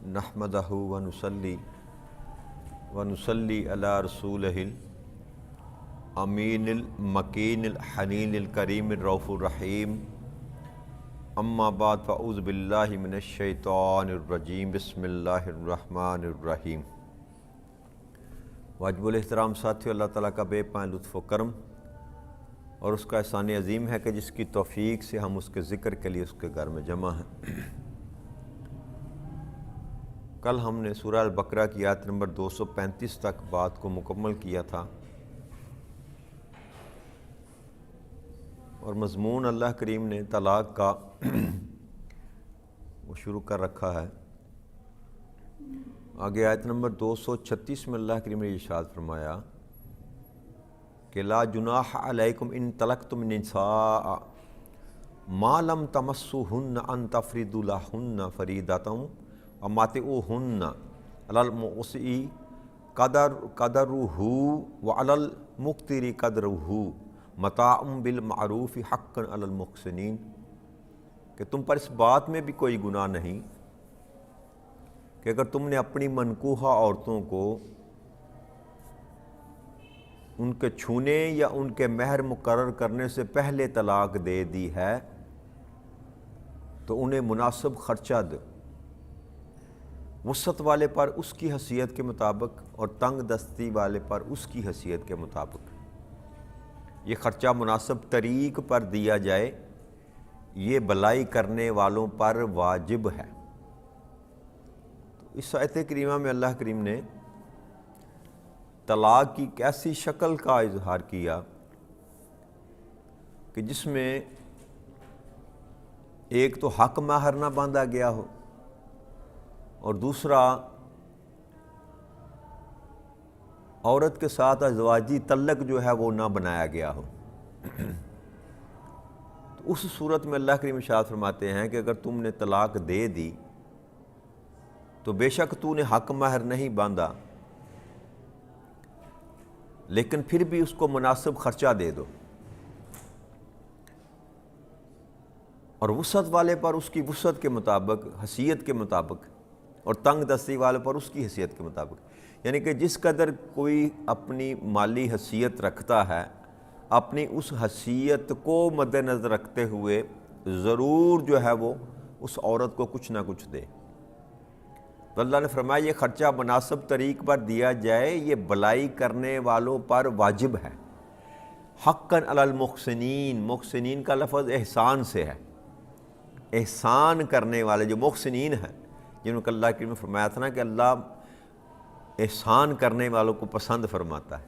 نحمدہ ونصلی علی رسولہ الامین المکین الحنین الکریم الرؤوف الرحیم اما بعد فاعوذ باللہ من الشیطان الرجیم بسم اللہ الرحمن الرحیم۔ واجب الاحترام ساتھیو، اللہ تعالیٰ کا بے پائے لطف و کرم اور اس کا احسان عظیم ہے کہ جس کی توفیق سے ہم اس کے ذکر کے لیے اس کے گھر میں جمع ہیں۔ کل ہم نے سورہ البقرہ کی آیت نمبر 235 تک بات کو مکمل کیا تھا، اور مضمون اللہ کریم نے طلاق کا وہ شروع کر رکھا ہے۔ آگے آیت نمبر 236 میں اللہ کریم نے ارشاد فرمایا کہ لا جناح علیکم ان طلقتم النساء ما لم تمسوهن ان تفریضوا لهن فریضۃ ومتعوهن علی الموسع قدرہ وعلی المقتر قدرہ متاع بالمعروف حقا علی المحسنین، کہ تم پر اس بات میں بھی کوئی گناہ نہیں کہ اگر تم نے اپنی منکوحہ عورتوں کو ان کے چھونے یا ان کے مہر مقرر کرنے سے پہلے طلاق دے دی ہے تو انہیں مناسب خرچہ دو، وسعت والے پر اس کی حیثیت کے مطابق اور تنگ دستی والے پر اس کی حیثیت کے مطابق یہ خرچہ مناسب طریق پر دیا جائے، یہ بلائی کرنے والوں پر واجب ہے۔ اس آیت کریمہ میں اللہ کریم نے طلاق کی ایک ایسی شکل کا اظہار کیا کہ جس میں ایک تو حق مہر نہ باندھا گیا ہو، اور دوسرا عورت کے ساتھ ازواجی تعلق جو ہے وہ نہ بنایا گیا ہو۔ تو اس صورت میں اللہ کریم ارشاد فرماتے ہیں کہ اگر تم نے طلاق دے دی تو بے شک تو نے حق مہر نہیں باندھا، لیکن پھر بھی اس کو مناسب خرچہ دے دو، اور وسعت والے پر اس کی وسعت کے مطابق، حیثیت کے مطابق، اور تنگ دستی والے پر اس کی حیثیت کے مطابق، یعنی کہ جس قدر کوئی اپنی مالی حیثیت رکھتا ہے اپنی اس حیثیت کو مد نظر رکھتے ہوئے ضرور جو ہے وہ اس عورت کو کچھ نہ کچھ دے۔ تو اللہ نے فرمایا یہ خرچہ مناسب طریق پر دیا جائے، یہ بلائی کرنے والوں پر واجب ہے۔ حقاً علی المحسنین، محسنین کا لفظ احسان سے ہے، احسان کرنے والے جو محسنین ہیں، جنہوں کو اللہ کریم نے فرمایا تھا نا کہ اللہ احسان کرنے والوں کو پسند فرماتا ہے،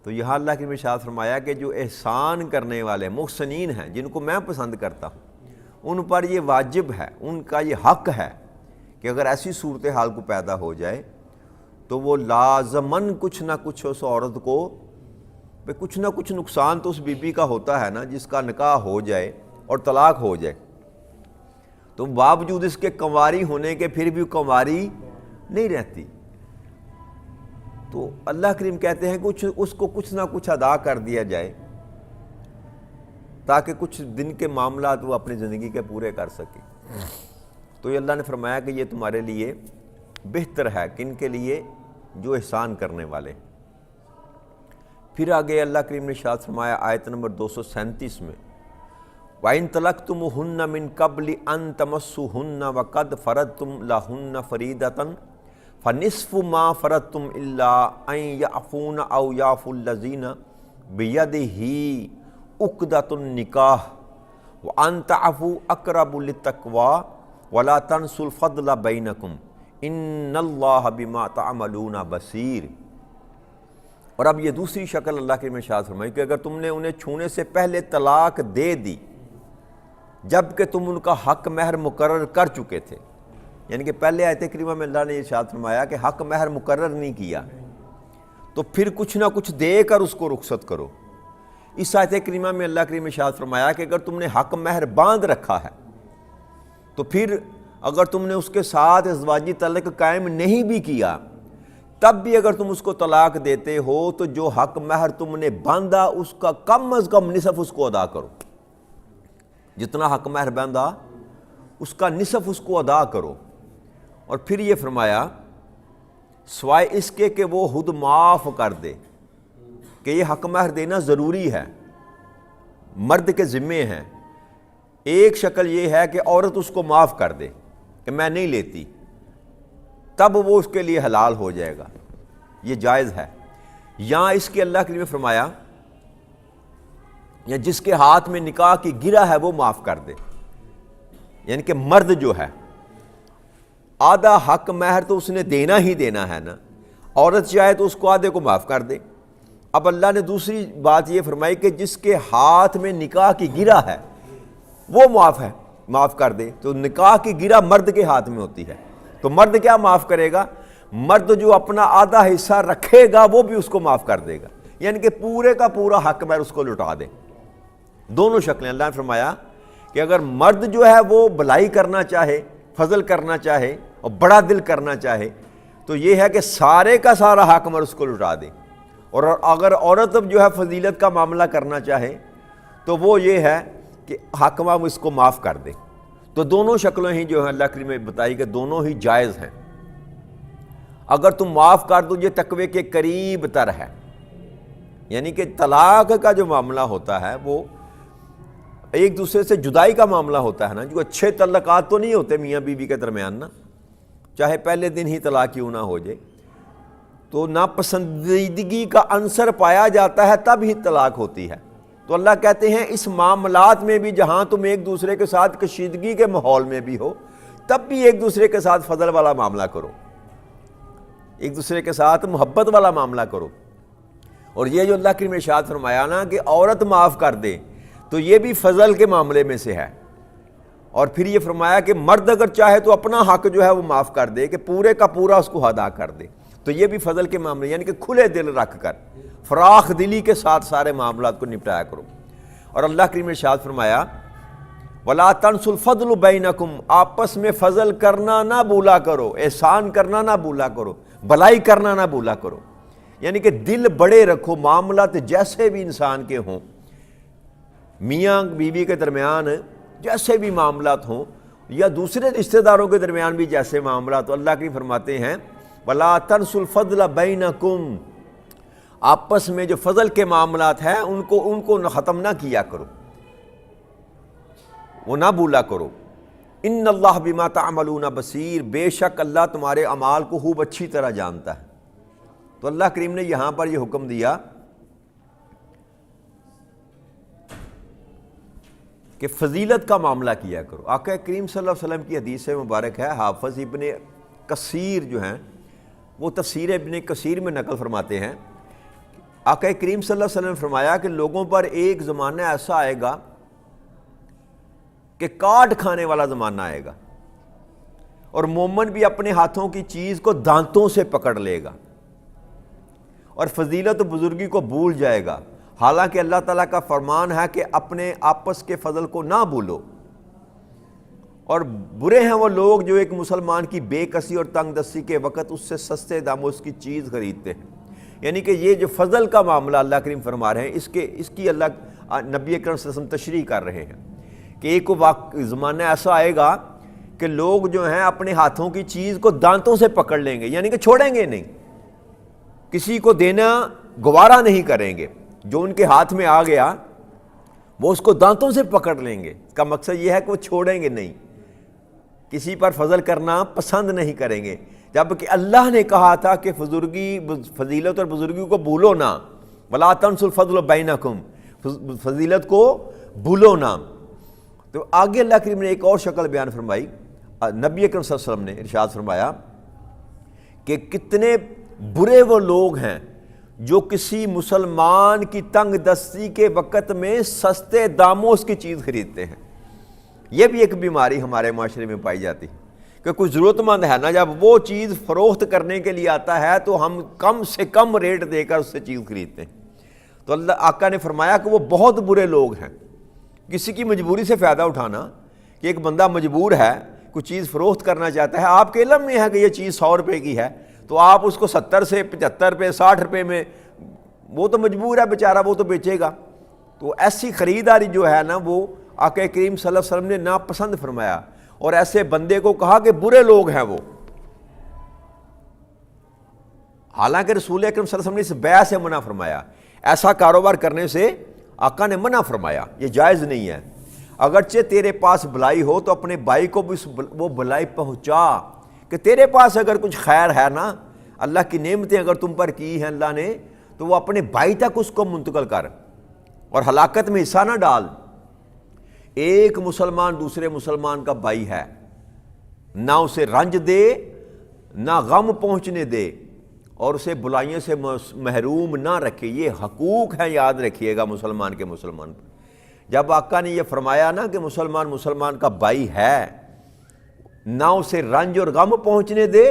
تو یہاں اللہ کریم نے ارشاد فرمایا کہ جو احسان کرنے والے محسنین ہیں جن کو میں پسند کرتا ہوں ان پر یہ واجب ہے، ان کا یہ حق ہے کہ اگر ایسی صورتحال کو پیدا ہو جائے تو وہ لازماً کچھ نہ کچھ اس عورت کو کچھ نہ کچھ نقصان تو اس بی بی کا ہوتا ہے نا، جس کا نکاح ہو جائے اور طلاق ہو جائے تو باوجود اس کے کنواری ہونے کے پھر بھی کنواری نہیں رہتی، تو اللہ کریم کہتے ہیں کہ اس کو کچھ نہ کچھ ادا کر دیا جائے تاکہ کچھ دن کے معاملات وہ اپنی زندگی کے پورے کر سکے۔ تو یہ اللہ نے فرمایا کہ یہ تمہارے لیے بہتر ہے، کن کے لیے؟ جو احسان کرنے والے۔ پھر آگے اللہ کریم نے ارشاد فرمایا آیت نمبر 237 میں وَإِن طَلَقْتُمُوهُنَّ مِن قَبْلِ أَن تَمَسُّوهُنَّ وَقَدْ فَرَضْتُمْ لَهُنَّ فَرِيضَةً فَنِصْفُ مَا فَرَضْتُمْ إِلَّا أَن يَعْفُونَ أَوْ يَعْفُو الَّذِينَ بِيَدِهِ عُقْدَةُ النِّكَاحِ وَأَن تَعْفُوا أَقْرَبُ لِلتَّقْوَىٰ وَلَا تَنْسُوا الْفَضْلَ بَيْنَكُمْ إِنَّ اللَّهَ بِمَا تَعْمَلُونَ بَصِيرٌ۔ اور اب یہ دوسری شکل اللہ کے ارشاد فرمائی کہ اگر تم نے انہیں چھونے سے پہلے طلاق دے دی جبکہ تم ان کا حق مہر مقرر کر چکے تھے، یعنی کہ پہلے آیت کریمہ میں اللہ نے ارشاد فرمایا کہ حق مہر مقرر نہیں کیا تو پھر کچھ نہ کچھ دے کر اس کو رخصت کرو۔ اس آیت کریمہ میں اللہ کریم نے ارشاد فرمایا کہ اگر تم نے حق مہر باندھ رکھا ہے تو پھر اگر تم نے اس کے ساتھ ازواجی تعلق قائم نہیں بھی کیا تب بھی اگر تم اس کو طلاق دیتے ہو تو جو حق مہر تم نے باندھا اس کا کم از کم نصف اس کو ادا کرو، جتنا حق مہر باندھا اس کا نصف اس کو ادا کرو۔ اور پھر یہ فرمایا سوائے اس کے کہ وہ خود معاف کر دے، کہ یہ حق مہر دینا ضروری ہے، مرد کے ذمے ہیں۔ ایک شکل یہ ہے کہ عورت اس کو معاف کر دے کہ میں نہیں لیتی، تب وہ اس کے لیے حلال ہو جائے گا، یہ جائز ہے۔ یہاں اس کے اللہ کریم نے فرمایا یا جس کے ہاتھ میں نکاح کی گرہ ہے وہ معاف کر دے، یعنی کہ مرد جو ہے آدھا حق مہر تو اس نے دینا ہی دینا ہے نا، عورت چاہے تو اس کو آدھے کو معاف کر دے۔ اب اللہ نے دوسری بات یہ فرمائی کہ جس کے ہاتھ میں نکاح کی گرہ ہے وہ معاف کر دے، تو نکاح کی گرہ مرد کے ہاتھ میں ہوتی ہے، تو مرد کیا معاف کرے گا؟ مرد جو اپنا آدھا حصہ رکھے گا وہ بھی اس کو معاف کر دے گا، یعنی کہ پورے کا پورا حق مہر اس کو لوٹا دے۔ دونوں شکلیں اللہ نے فرمایا کہ اگر مرد جو ہے وہ بھلائی کرنا چاہے، فضل کرنا چاہے اور بڑا دل کرنا چاہے تو یہ ہے کہ سارے کا سارا حق مہر اس کو لوٹا دے، اور اگر عورت جو ہے فضیلت کا معاملہ کرنا چاہے تو وہ یہ ہے کہ حق مہر اس کو معاف کر دے۔ تو دونوں شکلیں ہی جو ہے اللہ کریم نے بتائی کہ دونوں ہی جائز ہیں۔ اگر تم معاف کر دو یہ تقوی کے قریب تر ہے، یعنی کہ طلاق کا جو معاملہ ہوتا ہے وہ ایک دوسرے سے جدائی کا معاملہ ہوتا ہے نا، جو اچھے تعلقات تو نہیں ہوتے میاں بیوی کے درمیان نا، چاہے پہلے دن ہی طلاق کیوں نہ ہو جائے، تو ناپسندیدگی کا عنصر پایا جاتا ہے تب ہی طلاق ہوتی ہے۔ تو اللہ کہتے ہیں اس معاملات میں بھی جہاں تم ایک دوسرے کے ساتھ کشیدگی کے ماحول میں بھی ہو تب بھی ایک دوسرے کے ساتھ فضل والا معاملہ کرو، ایک دوسرے کے ساتھ محبت والا معاملہ کرو۔ اور یہ جو اللہ کریم نے ارشاد فرمایا نا کہ عورت معاف کر دے تو یہ بھی فضل کے معاملے میں سے ہے۔ اور پھر یہ فرمایا کہ مرد اگر چاہے تو اپنا حق جو ہے وہ معاف کر دے، کہ پورے کا پورا اس کو ادا کر دے، تو یہ بھی فضل کے معاملے، یعنی کہ کھلے دل رکھ کر فراخ دلی کے ساتھ سارے معاملات کو نپٹایا کرو۔ اور اللہ کریم نے ارشاد فرمایا وَلَا تَنْسُوا الْفَضْلُ بَيْنَكُمْ، آپس میں فضل کرنا نہ بھولا کرو، احسان کرنا نہ بھولا کرو، بھلائی کرنا نہ بھولا کرو، یعنی کہ دل بڑے رکھو، معاملات جیسے بھی انسان کے ہوں، میاں بیوی کے درمیان جیسے بھی معاملات ہوں یا دوسرے رشتہ داروں کے درمیان بھی جیسے معاملات، تو اللہ کی فرماتے ہیں وَلَا تَنْسُوا الْفَضْلَ بَيْنَكُمْ، آپس میں جو فضل کے معاملات ہیں ان کو ختم نہ کیا کرو، وہ نہ بھولا کرو۔ ان اللہ بما تعملون بصیر، بے شک اللہ تمہارے اعمال کو خوب اچھی طرح جانتا ہے۔ تو اللہ کریم نے یہاں پر یہ حکم دیا کہ فضیلت کا معاملہ کیا کرو۔ آقا کریم صلی اللہ علیہ وسلم کی حدیث مبارک ہے، حافظ ابن کثیر جو ہیں وہ تفسیر ابن کثیر میں نقل فرماتے ہیں، آقا کریم صلی اللہ علیہ وسلم نے فرمایا کہ لوگوں پر ایک زمانہ ایسا آئے گا کہ کاٹ کھانے والا زمانہ آئے گا، اور مومن بھی اپنے ہاتھوں کی چیز کو دانتوں سے پکڑ لے گا اور فضیلت و بزرگی کو بھول جائے گا، حالانکہ اللہ تعالیٰ کا فرمان ہے کہ اپنے آپس کے فضل کو نہ بھولو۔ اور برے ہیں وہ لوگ جو ایک مسلمان کی بے کسی اور تنگ دستی کے وقت اس سے سستے داموں اس کی چیز خریدتے ہیں، یعنی کہ یہ جو فضل کا معاملہ اللہ کریم فرما رہے ہیں اس کی اللہ نبی اکرم صلی اللہ علیہ وسلم تشریح کر رہے ہیں کہ ایک زمانہ ایسا آئے گا کہ لوگ جو ہیں اپنے ہاتھوں کی چیز کو دانتوں سے پکڑ لیں گے، یعنی کہ چھوڑیں گے نہیں، کسی کو دینا گوارا نہیں کریں گے، جو ان کے ہاتھ میں آ گیا وہ اس کو دانتوں سے پکڑ لیں گے۔ اس کا مقصد یہ ہے کہ وہ چھوڑیں گے نہیں، کسی پر فضل کرنا پسند نہیں کریں گے، جبکہ اللہ نے کہا تھا کہ فضیلت اور بزرگی کو بھولو نہ، وَلَا تَنْسُوا الْفَضْلَ بَيْنَكُمْ، فضیلت کو بھولو نہ۔ تو آگے اللہ کریم نے ایک اور شکل بیان فرمائی، نبی اکرم صلی اللہ علیہ وسلم نے ارشاد فرمایا کہ کتنے برے وہ لوگ ہیں جو کسی مسلمان کی تنگ دستی کے وقت میں سستے داموں اس کی چیز خریدتے ہیں۔ یہ بھی ایک بیماری ہمارے معاشرے میں پائی جاتی ہے کہ کوئی ضرورت مند ہے نا، جب وہ چیز فروخت کرنے کے لیے آتا ہے تو ہم کم سے کم ریٹ دے کر اس سے چیز خریدتے ہیں۔ تو اللہ آقا نے فرمایا کہ وہ بہت برے لوگ ہیں۔ کسی کی مجبوری سے فائدہ اٹھانا، کہ ایک بندہ مجبور ہے کوئی چیز فروخت کرنا چاہتا ہے، آپ کے علم میں ہے کہ یہ چیز 100 روپے کی ہے تو آپ اس کو 70 سے 75 روپے 60 روپے میں، وہ تو مجبور ہے بیچارہ، وہ تو بیچے گا۔ تو ایسی خریداری جو ہے نا وہ آقا کریم صلی اللہ علیہ وسلم نے ناپسند فرمایا، اور ایسے بندے کو کہا کہ برے لوگ ہیں وہ، حالانکہ رسول اکرم صلی اللہ علیہ وسلم نے اس بیع سے منع فرمایا، ایسا کاروبار کرنے سے آقا نے منع فرمایا، یہ جائز نہیں ہے۔ اگرچہ تیرے پاس بلائی ہو تو اپنے بھائی کو بھی وہ بلائی پہنچا، کہ تیرے پاس اگر کچھ خیر ہے نا، اللہ کی نعمتیں اگر تم پر کی ہیں اللہ نے، تو وہ اپنے بھائی تک اس کو منتقل کر، اور ہلاکت میں حصہ نہ ڈال۔ ایک مسلمان دوسرے مسلمان کا بھائی ہے، نہ اسے رنج دے نہ غم پہنچنے دے، اور اسے بلائیوں سے محروم نہ رکھے، یہ حقوق ہیں، یاد رکھیے گا مسلمان کے مسلمان پر۔ جب آقا نے یہ فرمایا نا کہ مسلمان مسلمان کا بھائی ہے، نہ اسے رنج اور غم پہنچنے دے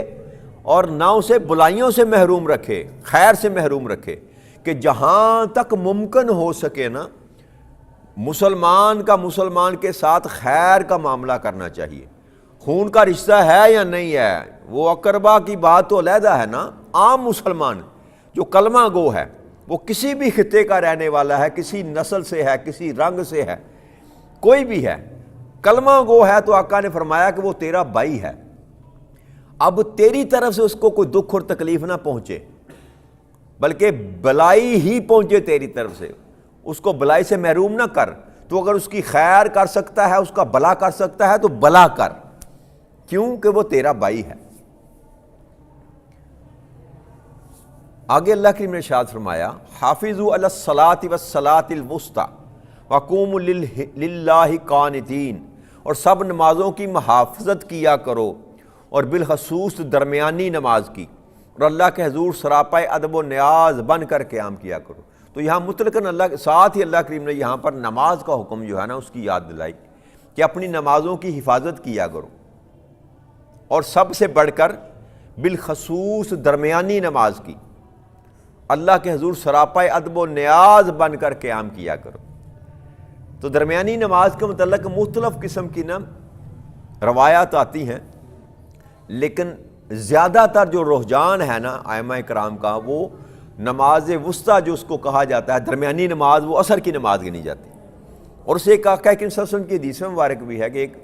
اور نہ اسے بلائیوں سے محروم رکھے، خیر سے محروم رکھے، کہ جہاں تک ممکن ہو سکے نا مسلمان کا مسلمان کے ساتھ خیر کا معاملہ کرنا چاہیے۔ خون کا رشتہ ہے یا نہیں ہے، وہ اقربا کی بات تو علیحدہ ہے نا، عام مسلمان جو کلمہ گو ہے، وہ کسی بھی خطے کا رہنے والا ہے، کسی نسل سے ہے، کسی رنگ سے ہے، کوئی بھی ہے، کلمہ گو ہے، تو آقا نے فرمایا کہ وہ تیرا بھائی ہے۔ اب تیری طرف سے اس کو کوئی دکھ اور تکلیف نہ پہنچے، بلکہ بلائی ہی پہنچے تیری طرف سے، اس کو بلائی سے محروم نہ کر۔ تو اگر اس کی خیر کر سکتا ہے، اس کا بلا کر سکتا ہے، تو بلا کر، کیوں کہ وہ تیرا بھائی ہے۔ آگے اللہ کی نے ارشاد فرمایا، حافظوا علی الصلاۃ والصلاۃ الوسطی وقوموا للہ قانتین، اور سب نمازوں کی محافظت کیا کرو، اور بالخصوص درمیانی نماز کی، اور اللہ کے حضور سراپائے ادب و نیاز بن کر قیام کیا کرو۔ تو یہاں مطلقاً اللہ کے ساتھ ہی اللہ کریم نے یہاں پر نماز کا حکم جو ہے نا اس کی یاد دلائی، کہ اپنی نمازوں کی حفاظت کیا کرو، اور سب سے بڑھ کر بالخصوص درمیانی نماز کی، اللہ کے حضور سراپائے ادب و نیاز بن کر قیام کیا کرو۔ تو درمیانی نماز کے متعلق مختلف قسم کی نا روایات آتی ہیں، لیکن زیادہ تر جو رجحان ہے نا ائمہ کرام کا، وہ نماز وسطیٰ جو اس کو کہا جاتا ہے، درمیانی نماز، وہ عصر کی نماز گنی جاتی ہے۔ اور اسے ایک آقا کریم صلی اللہ علیہ وسلم کی حدیث مبارک بھی ہے کہ ایک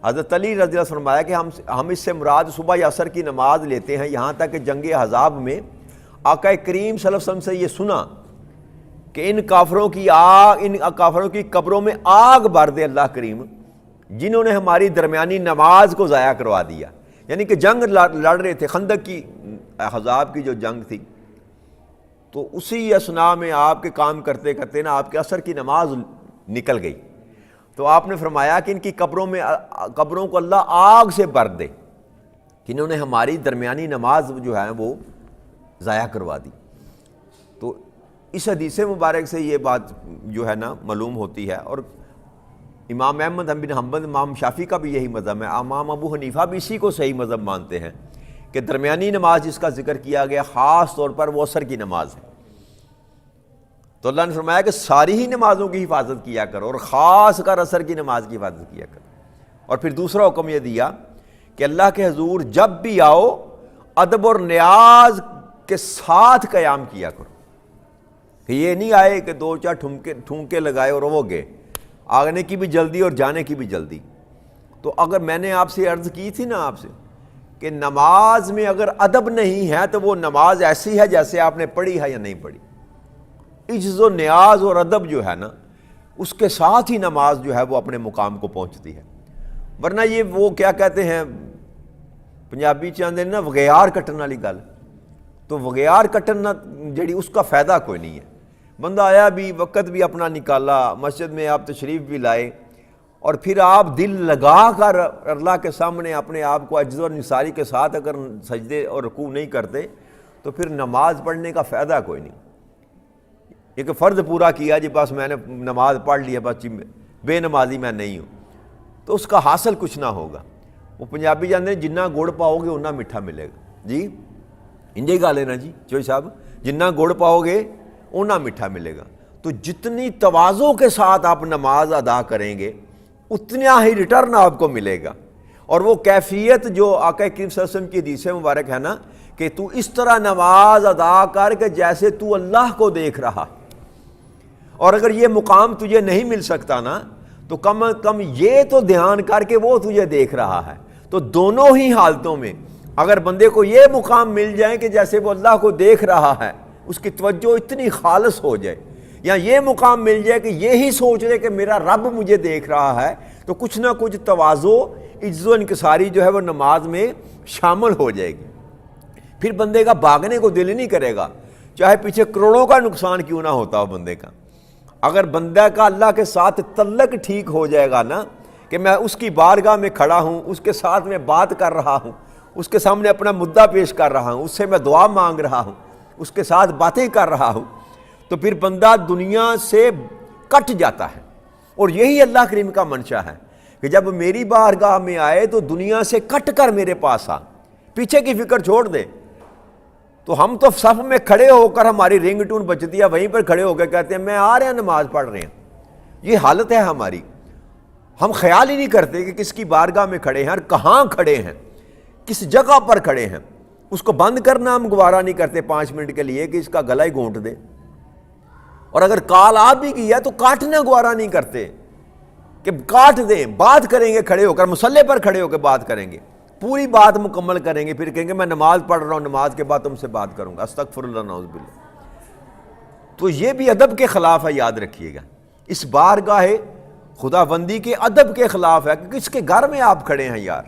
حضرت علی رضی اللہ عنہ فرمایا کہ ہم اس سے مراد صبح یا عصر کی نماز لیتے ہیں، یہاں تک کہ جنگ احزاب میں آقا کریم صلی اللہ علیہ وسلم سے یہ سنا کہ ان کافروں کی قبروں میں آگ بھر دے اللہ کریم، جنہوں نے ہماری درمیانی نماز کو ضائع کروا دیا۔ یعنی کہ جنگ لڑ رہے تھے، خندق کی احزاب کی جو جنگ تھی، تو اسی اثناء میں آپ کے کام کرتے کرتے نا آپ کے عصر کی نماز نکل گئی، تو آپ نے فرمایا کہ ان کی قبروں کو اللہ آگ سے بھر دے کہ انہوں نے ہماری درمیانی نماز جو ہے وہ ضائع کروا دی۔ تو اس حدیث مبارک سے یہ بات جو ہے نا معلوم ہوتی ہے، اور امام احمد بن حنبل، امام شافعی کا بھی یہی مذہب ہے، امام ابو حنیفہ بھی اسی کو صحیح مذہب مانتے ہیں کہ درمیانی نماز جس کا ذکر کیا گیا خاص طور پر وہ عصر کی نماز ہے۔ تو اللہ نے فرمایا کہ ساری ہی نمازوں کی حفاظت کیا کرو، اور خاص کر عصر کی نماز کی حفاظت کیا کرو۔ اور پھر دوسرا حکم یہ دیا کہ اللہ کے حضور جب بھی آؤ ادب اور نیاز کے ساتھ قیام کیا کرو، کہ یہ نہیں آئے کہ دو چار ٹھونکے لگائے اور وہ گئے، آنے کی بھی جلدی اور جانے کی بھی جلدی۔ تو اگر میں نے آپ سے عرض کی تھی نا آپ سے کہ نماز میں اگر ادب نہیں ہے تو وہ نماز ایسی ہے جیسے آپ نے پڑھی ہے یا نہیں پڑھی۔ عجز و نیاز اور ادب جو ہے نا اس کے ساتھ ہی نماز جو ہے وہ اپنے مقام کو پہنچتی ہے، ورنہ یہ وہ کیا کہتے ہیں پنجابی چاہتے ہیں نا وگیار کٹن والی گل، تو وگیار کٹن جڑی اس کا فائدہ کوئی نہیں ہے۔ بندہ آیا بھی، وقت بھی اپنا نکالا، مسجد میں آپ تشریف بھی لائے، اور پھر آپ دل لگا کر اللہ کے سامنے اپنے آپ کو عجز اور نثاری کے ساتھ اگر سجدے اور رکوع نہیں کرتے تو پھر نماز پڑھنے کا فائدہ کوئی نہیں۔ یہ کہ فرض پورا کیا جی بس میں نے نماز پڑھ لیا، بس بے نمازی میں نہیں ہوں، تو اس کا حاصل کچھ نہ ہوگا۔ وہ پنجابی جانتے ہیں جنہ گڑ پاؤ گے اتنا میٹھا ملے گا، جی انجے گا لینا جی چوئی صاحب، جنہ گڑ پاؤ گے اتنا میٹھا ملے گا۔ تو جتنی تواضع کے ساتھ آپ نماز ادا کریں گے اتنا ہی ریٹرن آپ کو ملے گا۔ اور وہ کیفیت جو آقا کریم صلی اللہ علیہ وسلم کی حدیث مبارک ہے نا کہ تو اس طرح نماز ادا کر کے جیسے تو اللہ کو دیکھ رہا، اور اگر یہ مقام تجھے نہیں مل سکتا نا تو کم از کم یہ تو دھیان کر کے وہ تجھے دیکھ رہا ہے۔ تو دونوں ہی حالتوں میں اگر بندے کو یہ مقام مل جائے کہ جیسے وہ اللہ کو دیکھ رہا ہے، اس کی توجہ اتنی خالص ہو جائے، یا یہ مقام مل جائے کہ یہی سوچ لے کہ میرا رب مجھے دیکھ رہا ہے، تو کچھ نہ کچھ تواضع، عجز و انکساری جو ہے وہ نماز میں شامل ہو جائے گی۔ پھر بندے کا بھاگنے کو دل نہیں کرے گا، چاہے پیچھے کروڑوں کا نقصان کیوں نہ ہوتا ہو بندے کا۔ اگر بندہ کا اللہ کے ساتھ تعلق ٹھیک ہو جائے گا نا، کہ میں اس کی بارگاہ میں کھڑا ہوں، اس کے ساتھ میں بات کر رہا ہوں، اس کے سامنے اپنا مدعا پیش کر رہا ہوں، اس سے میں دعا مانگ رہا ہوں، اس کے ساتھ باتیں کر رہا ہوں، تو پھر بندہ دنیا سے کٹ جاتا ہے۔ اور یہی اللہ کریم کا منشا ہے کہ جب میری بارگاہ میں آئے تو دنیا سے کٹ کر میرے پاس آ، پیچھے کی فکر چھوڑ دے۔ تو ہم تو صف میں کھڑے ہو کر ہماری رنگ ٹون بجتی ہے، وہیں پر کھڑے ہو کے کہتے ہیں میں آ رہے ہیں، نماز پڑھ رہے ہیں۔ یہ حالت ہے ہماری، ہم خیال ہی نہیں کرتے کہ کس کی بارگاہ میں کھڑے ہیں اور کہاں کھڑے ہیں، کس جگہ پر کھڑے ہیں۔ اس کو بند کرنا ہم گوارا نہیں کرتے 5 منٹ کے لیے کہ اس کا گلا ہی گھونٹ دے، اور اگر کال آ بھی گیا تو کاٹنا گوارا نہیں کرتے کہ کاٹ دیں، بات کریں گے کھڑے ہو کر، مصلے پر کھڑے ہو کے بات کریں گے، پوری بات مکمل کریں گے، پھر کہیں گے میں نماز پڑھ رہا ہوں، نماز کے بعد تم سے بات کروں گا، استغفر اللہ نعوذ باللہ۔ تو یہ بھی ادب کے خلاف ہے، یاد رکھیے گا، اس بارگاہ خدا بندی کے ادب کے خلاف ہے کہ کس کے گھر میں آپ کھڑے ہیں یار،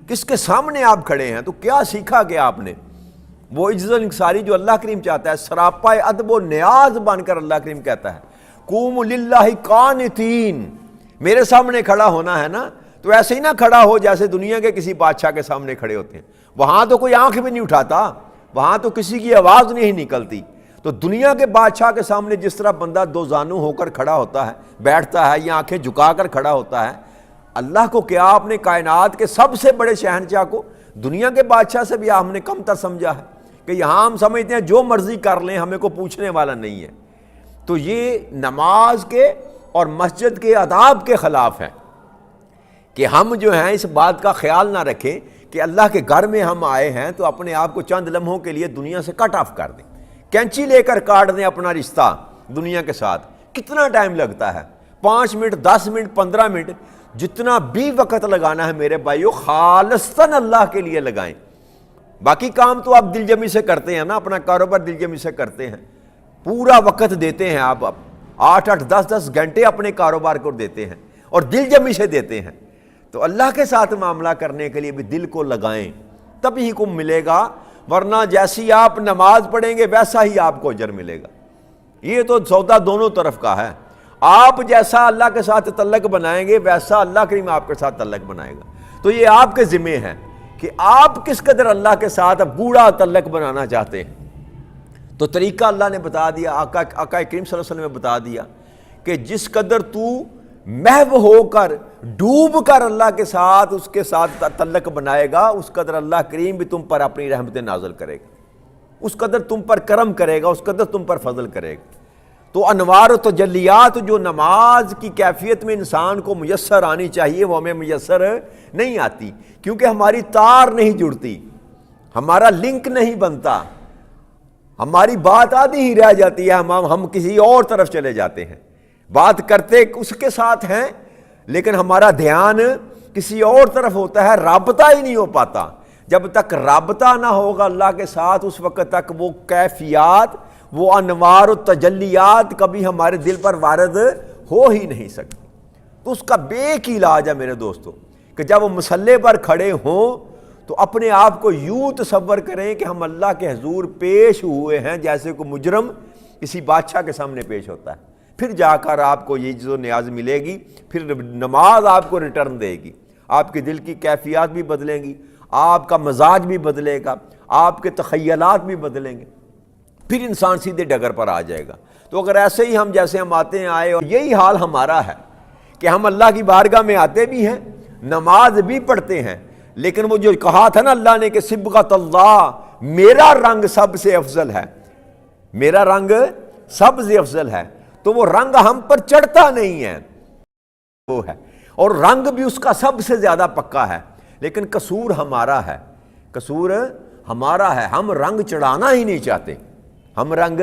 کس کے سامنے آپ کھڑے ہیں، تو کیا سیکھا کہ آپ نے وہ عجز و انکساری جو اللہ کریم چاہتا ہے، سراپا ادب و نیاز بن کر اللہ کریم کہتا ہے قوموا للہ قانتین، میرے سامنے کھڑا ہونا ہے نا، تو ایسے ہی نہ کھڑا ہو جیسے دنیا کے کسی بادشاہ کے سامنے کھڑے ہوتے ہیں، وہاں تو کوئی آنکھ بھی نہیں اٹھاتا، وہاں تو کسی کی آواز نہیں نکلتی۔ تو دنیا کے بادشاہ کے سامنے جس طرح بندہ دو زانو ہو کر کھڑا ہوتا ہے، بیٹھتا ہے یا آنکھیں جھکا کر کھڑا ہوتا ہے، اللہ کو کیا آپ نے کائنات کے سب سے بڑے شہنشاہ کو دنیا کے بادشاہ سے بھی ہم نے کم تر سمجھا ہے کہ یہاں ہم سمجھتے ہیں جو مرضی کر لیں، ہمیں کو پوچھنے والا نہیں ہے۔ تو یہ نماز کے اور مسجد کے آداب کے خلاف ہے کہ ہم جو ہیں اس بات کا خیال نہ رکھیں کہ اللہ کے گھر میں ہم آئے ہیں تو اپنے آپ کو چند لمحوں کے لیے دنیا سے کٹ آف کر دیں، کینچی لے کر کاٹ دیں اپنا رشتہ دنیا کے ساتھ۔ کتنا ٹائم لگتا ہے؟ 5 منٹ، 10 منٹ، 15 منٹ، جتنا بھی وقت لگانا ہے میرے بھائیو خالصتاً اللہ کے لیے لگائیں۔ باقی کام تو آپ دل جمی سے کرتے ہیں نا، اپنا کاروبار دل جمی سے کرتے ہیں، پورا وقت دیتے ہیں آپ 8-8، 10-10 گھنٹے اپنے کاروبار کو دیتے ہیں اور دل جمی سے دیتے ہیں۔ تو اللہ کے ساتھ معاملہ کرنے کے لیے بھی دل کو لگائیں، تبھی حکم ملے گا، ورنہ جیسی آپ نماز پڑھیں گے ویسا ہی آپ کو اجر ملے گا۔ یہ تو سودا دونوں طرف کا ہے، آپ جیسا اللہ کے ساتھ تعلق بنائیں گے ویسا اللہ کریم آپ کے ساتھ تعلق بنائے گا۔ تو یہ آپ کے ذمہ ہے کہ آپ کس قدر اللہ کے ساتھ گوڑا تعلق بنانا چاہتے ہیں۔ تو طریقہ اللہ نے بتا دیا، آقا کریم صلی اللہ علیہ وسلم نے بتا دیا کہ جس قدر تو محو ہو کر ڈوب کر اللہ کے ساتھ اس کے ساتھ تعلق بنائے گا، اس قدر اللہ کریم بھی تم پر اپنی رحمتیں نازل کرے گا، اس قدر تم پر کرم کرے گا، اس قدر تم پر فضل کرے گا۔ تو انوار و تجلیات جو نماز کی کیفیت میں انسان کو میسر آنی چاہیے وہ ہمیں میسر نہیں آتی، کیونکہ ہماری تار نہیں جڑتی، ہمارا لنک نہیں بنتا، ہماری بات آدھی ہی رہ جاتی ہے، ہم کسی اور طرف چلے جاتے ہیں، بات کرتے اس کے ساتھ ہیں لیکن ہمارا دھیان کسی اور طرف ہوتا ہے، رابطہ ہی نہیں ہو پاتا۔ جب تک رابطہ نہ ہوگا اللہ کے ساتھ اس وقت تک وہ کیفیات، وہ انوار و تجلیات کبھی ہمارے دل پر وارد ہو ہی نہیں سکتی۔ تو اس کا بیک علاج ہے میرے دوستو کہ جب وہ مصلے پر کھڑے ہوں تو اپنے آپ کو یوں تصور کریں کہ ہم اللہ کے حضور پیش ہوئے ہیں جیسے کوئی مجرم کسی بادشاہ کے سامنے پیش ہوتا ہے، پھر جا کر آپ کو یہ جو نیاز ملے گی، پھر نماز آپ کو ریٹرن دے گی، آپ کے دل کی کیفیات بھی بدلیں گی، آپ کا مزاج بھی بدلے گا، آپ کے تخیلات بھی بدلیں گے، پھر انسان سیدھے ڈگر پر آ جائے گا۔ تو اگر ایسے ہی ہم جیسے ہم آتے ہیں آئے، اور یہی حال ہمارا ہے کہ ہم اللہ کی بارگاہ میں آتے بھی ہیں، نماز بھی پڑھتے ہیں، لیکن وہ جو کہا تھا نا اللہ نے کہ صبغۃ اللہ، میرا رنگ سب سے افضل ہے، میرا رنگ سب سے افضل ہے، تو وہ رنگ ہم پر چڑھتا نہیں ہے، وہ ہے، اور رنگ بھی اس کا سب سے زیادہ پکا ہے، لیکن قصور ہمارا ہے، قصور ہمارا ہے، ہم رنگ چڑھانا ہی نہیں چاہتے، ہم رنگ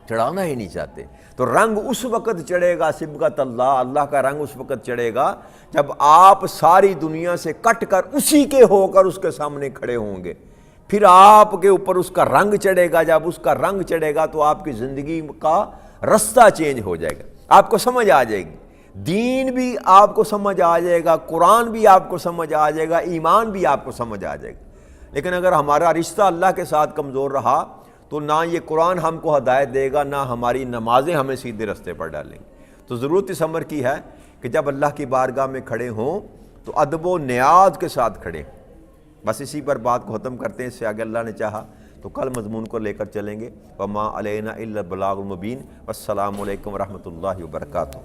چڑھانا ہی نہیں چاہتے۔ تو رنگ اس وقت چڑھے گا صبغت اللہ، اللہ کا رنگ اس وقت چڑھے گا جب آپ ساری دنیا سے کٹ کر اسی کے ہو کر اس کے سامنے کھڑے ہوں گے۔ پھر آپ کے اوپر اس کا رنگ چڑھے گا، جب اس کا رنگ چڑھے گا تو آپ کی زندگی کا رستہ چینج ہو جائے گا، آپ کو سمجھ آ جائے گی، دین بھی آپ کو سمجھ آ جائے گا، قرآن بھی آپ کو سمجھ آ جائے گا، ایمان بھی آپ کو سمجھ آ جائے گا۔ لیکن اگر ہمارا رشتہ اللہ کے ساتھ کمزور رہا تو نہ یہ قرآن ہم کو ہدایت دے گا، نہ ہماری نمازیں ہمیں سیدھے رستے پر ڈالیں گی۔ تو ضرورت اس امر کی ہے کہ جب اللہ کی بارگاہ میں کھڑے ہوں تو ادب و نیاز کے ساتھ کھڑے۔ بس اسی پر بات کو ختم کرتے ہیں، اس سے آگے اللہ نے چاہا تو کل مضمون کو لے کر چلیں گے۔ وما علینا الا البلاغ المبین۔ والسلام علیکم ورحمۃ اللہ وبرکاتہ۔